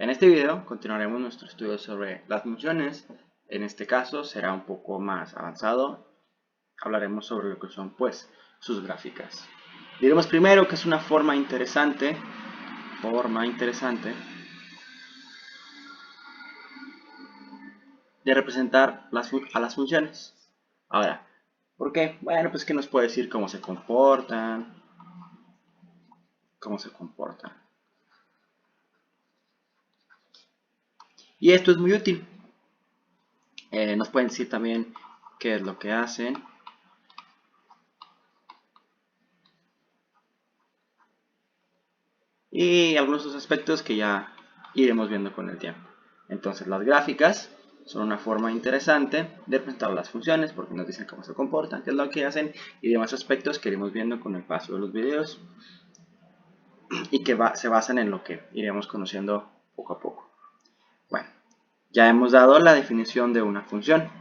En este video continuaremos nuestro estudio sobre las funciones. En este caso será un poco más avanzado. Hablaremos sobre lo que son pues sus gráficas. Diremos primero que es una forma interesante de representar a las funciones. Ahora, ¿por qué? Bueno, pues que nos puede decir cómo se comportan. Y esto es muy útil. Nos pueden decir también qué es lo que hacen. Y algunos de los aspectos que ya iremos viendo con el tiempo. Entonces, las gráficas son una forma interesante de presentar las funciones porque nos dicen cómo se comportan, qué es lo que hacen y demás aspectos que iremos viendo con el paso de los videos y que se basan en lo que iremos conociendo poco a poco. Bueno, ya hemos dado la definición de una función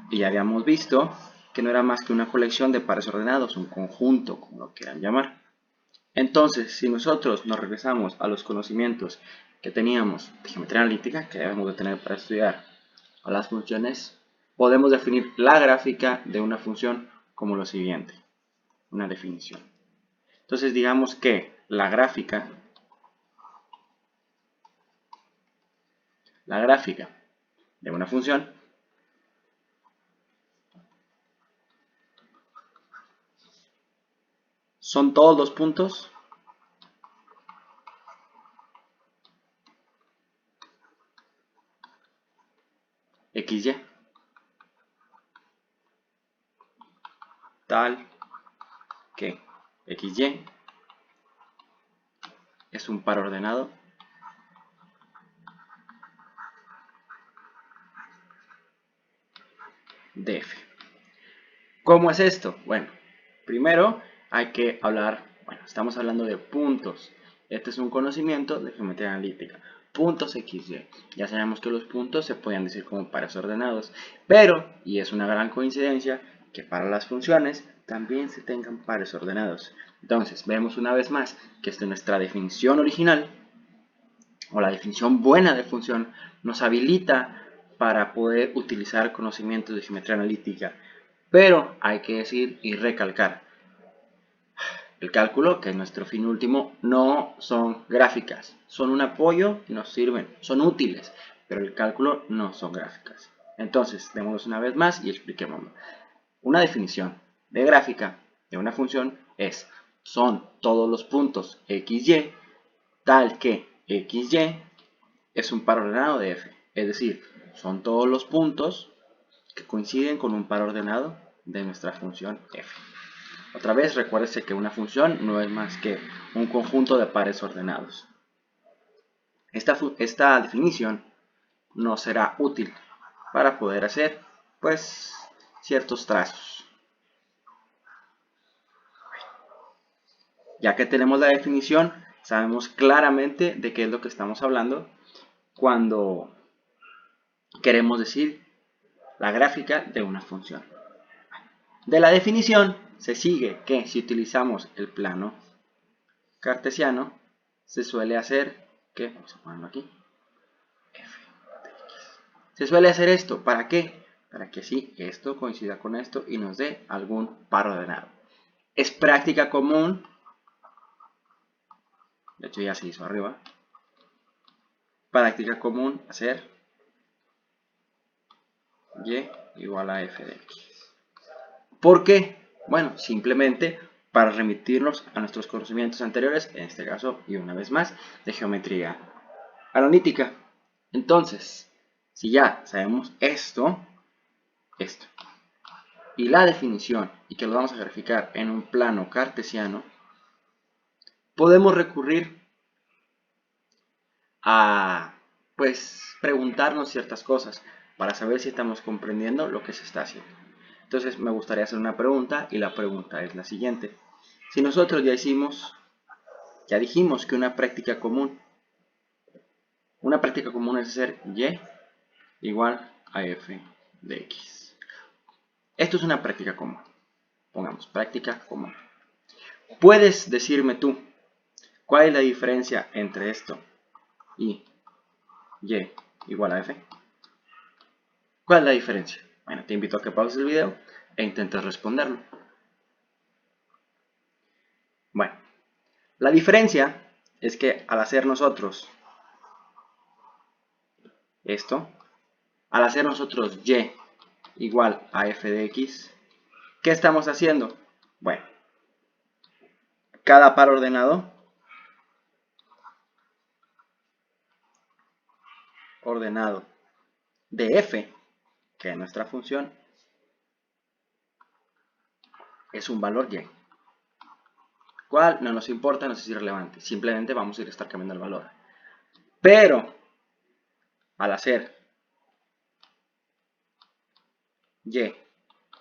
y ya habíamos visto que no era más que una colección de pares ordenados, un conjunto, como lo quieran llamar. Entonces, si nosotros nos regresamos a los conocimientos que teníamos de geometría analítica, que debemos de tener para estudiar a las funciones, podemos definir la gráfica de una función como lo siguiente, una definición. Entonces, digamos que la gráfica de una función son todos los puntos XY, tal que XY es un par ordenado de F. ¿Cómo es esto? Bueno, primero hay que hablar, estamos hablando de puntos. Este es un conocimiento de geometría analítica. Puntos XY. Ya sabemos que los puntos se podían decir como pares ordenados, pero, y es una gran coincidencia, que para las funciones también se tengan pares ordenados. Entonces, vemos una vez más que esta es nuestra definición original, o la definición buena de función, nos habilita para poder utilizar conocimientos de geometría analítica. Pero hay que decir y recalcar, el cálculo, que es nuestro fin último, no son gráficas, son un apoyo y nos sirven, son útiles, pero el cálculo no son gráficas. Entonces, démoslo una vez más y expliquémoslo. Una definición de gráfica de una función son todos los puntos XY, tal que XY es un par ordenado de F, es decir, son todos los puntos que coinciden con un par ordenado de nuestra función F. Otra vez, recuérdese que una función no es más que un conjunto de pares ordenados. Esta definición nos será útil para poder hacer, pues, ciertos trazos. Ya que tenemos la definición, sabemos claramente de qué es lo que estamos hablando cuando queremos decir la gráfica de una función. De la definición se sigue que si utilizamos el plano cartesiano, se suele hacer, que vamos a ponerlo aquí, f de x. Se suele hacer esto, ¿para qué? Para que sí, esto coincida con esto y nos dé algún par ordenado. Es práctica común, de hecho ya se hizo arriba, práctica común hacer y igual a f de x. ¿Por qué? Bueno, simplemente para remitirnos a nuestros conocimientos anteriores, en este caso, y una vez más, de geometría analítica. Entonces, si ya sabemos esto, y la definición, y que lo vamos a graficar en un plano cartesiano, podemos recurrir a, pues, preguntarnos ciertas cosas para saber si estamos comprendiendo lo que se está haciendo. Entonces, me gustaría hacer una pregunta, y la pregunta es la siguiente. Si nosotros ya dijimos que una práctica común es hacer y igual a f de x. Esto es una práctica común. Pongamos práctica común. ¿Puedes decirme tú cuál es la diferencia entre esto y y igual a f. ¿Cuál es la diferencia? Bueno, te invito a que pauses el video e intentes responderlo. Bueno, la diferencia es que al hacer nosotros esto, al hacer nosotros y igual a f de x, ¿qué estamos haciendo? Bueno, cada par ordenado de f, que es nuestra función, es un valor y. ¿Cuál? No nos importa, no es irrelevante. Simplemente vamos a ir a estar cambiando el valor. Pero, al hacer y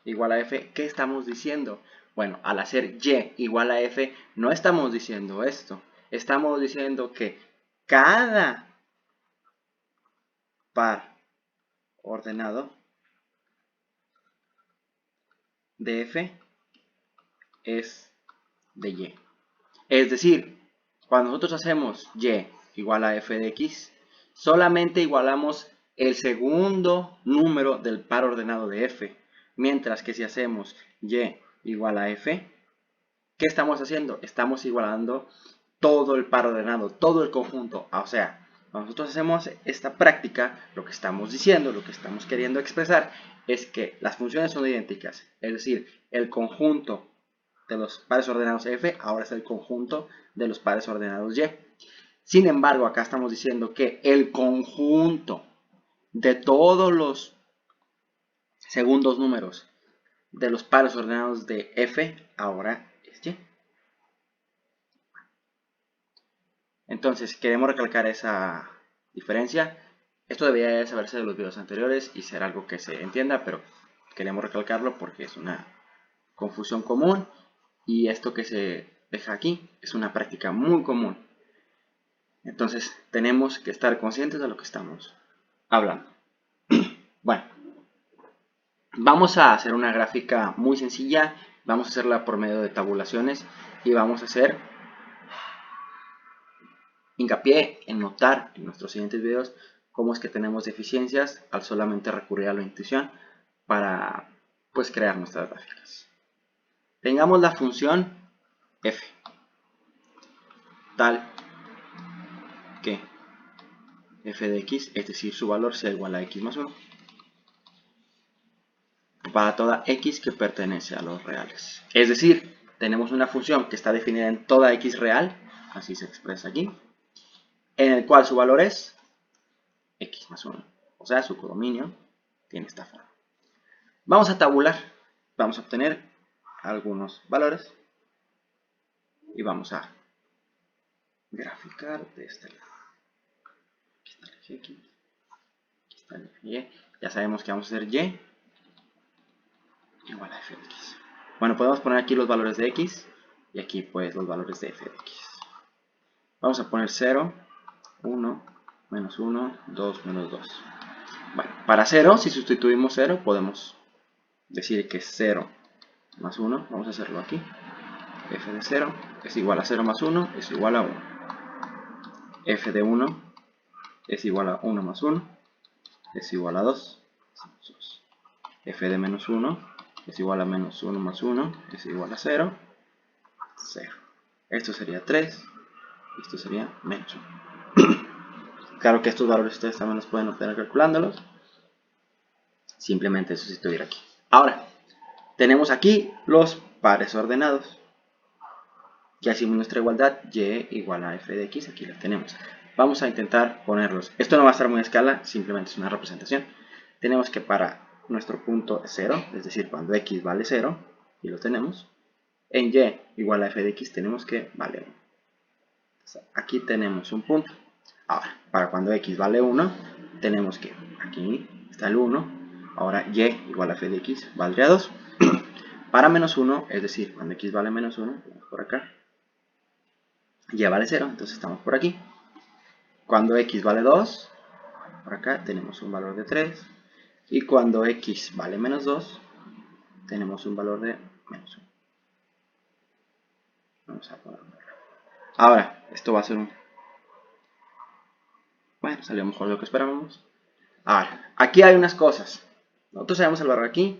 igual a f, ¿qué estamos diciendo? Bueno, al hacer y igual a f, no estamos diciendo esto. Estamos diciendo que cada par ordenado de f es de y. Es decir, cuando nosotros hacemos y igual a f de x, solamente igualamos el segundo número del par ordenado de f. Mientras que si hacemos y igual a f, ¿qué estamos haciendo? Estamos igualando todo el par ordenado, todo el conjunto. O sea, cuando nosotros hacemos esta práctica, lo que estamos diciendo, lo que estamos queriendo expresar, es que las funciones son idénticas. Es decir, el conjunto de los pares ordenados f ahora es el conjunto de los pares ordenados y. Sin embargo, acá estamos diciendo que el conjunto de todos los segundos números de los pares ordenados de f ahora es y. Entonces, queremos recalcar esa diferencia. Esto debería saberse de los videos anteriores y ser algo que se entienda, pero queremos recalcarlo porque es una confusión común y esto que se deja aquí es una práctica muy común. Entonces, tenemos que estar conscientes de lo que estamos hablando. Bueno, vamos a hacer una gráfica muy sencilla. Vamos a hacerla por medio de tabulaciones y vamos a hacer hincapié en notar en nuestros siguientes videos cómo es que tenemos deficiencias al solamente recurrir a la intuición para pues crear nuestras gráficas. Tengamos la función f tal que f de x, es decir, su valor sea igual a x más 1 para toda x que pertenece a los reales. Es decir, tenemos una función que está definida en toda x real, así se expresa aquí, en el cual su valor es x más 1. O sea, su codominio tiene esta forma. Vamos a tabular. Vamos a obtener algunos valores. Y vamos a graficar de este lado. Aquí está el x. Aquí está el y. Ya sabemos que vamos a hacer y igual a f de x. Bueno, podemos poner aquí los valores de x. Y aquí pues los valores de f de x. Vamos a poner 0, 1, menos 1, 2, menos 2. Bueno, para 0, si sustituimos 0, podemos decir que 0 más 1, vamos a hacerlo aquí. F de 0 es igual a 0 más 1, es igual a 1. F de 1 es igual a 1 más 1, es igual a 2. F de menos 1 es igual a menos 1 más 1, es igual a 0, 0. Esto sería 3, y esto sería menos 1. Claro que estos valores ustedes también los pueden obtener calculándolos. Simplemente sustituir aquí. Ahora, tenemos aquí los pares ordenados. Y hacemos nuestra igualdad y igual a f de x, aquí la tenemos. Vamos a intentar ponerlos. Esto no va a estar muy a escala, simplemente es una representación. Tenemos que para nuestro punto 0, es decir, cuando x vale 0, y lo tenemos, en y igual a f de x tenemos que vale 1. Entonces, aquí tenemos un punto. Ahora, para cuando x vale 1, tenemos que, aquí está el 1, ahora y igual a f de x valdría 2. Para menos 1, es decir, cuando x vale menos 1, vamos por acá, y vale 0, entonces estamos por aquí. Cuando x vale 2, por acá tenemos un valor de 3. Y cuando x vale menos 2, tenemos un valor de menos 1. Vamos a ponerlo acá. Ahora, esto va a ser Bueno, salió mejor de lo que esperábamos. Ahora, aquí hay unas cosas. Nosotros sabemos el valor aquí,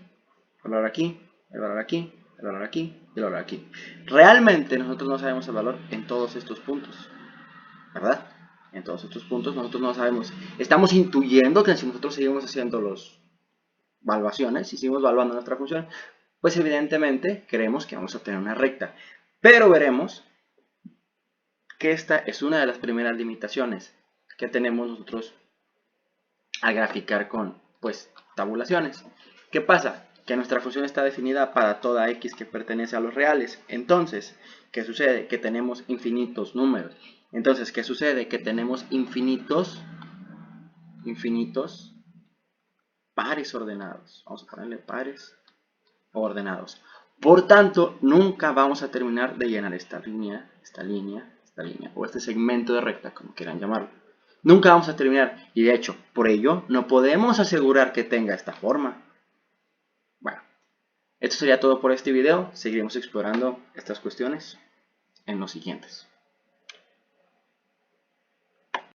el valor aquí, el valor aquí, el valor aquí y el valor aquí. Realmente nosotros no sabemos el valor en todos estos puntos, ¿verdad? En todos estos puntos nosotros no sabemos. Estamos intuyendo que si nosotros seguimos haciendo las valuaciones, si seguimos evaluando nuestra función, pues evidentemente creemos que vamos a obtener una recta. Pero veremos que esta es una de las primeras limitaciones que tenemos nosotros al graficar con, pues, tabulaciones. ¿Qué pasa? Que nuestra función está definida para toda x que pertenece a los reales. Entonces, ¿qué sucede? Que tenemos infinitos números. Entonces, ¿qué sucede? Que tenemos infinitos pares ordenados. Vamos a ponerle pares ordenados. Por tanto, nunca vamos a terminar de llenar esta línea, o este segmento de recta, como quieran llamarlo. Nunca vamos a terminar, y de hecho, por ello, no podemos asegurar que tenga esta forma. Bueno, esto sería todo por este video. Seguiremos explorando estas cuestiones en los siguientes.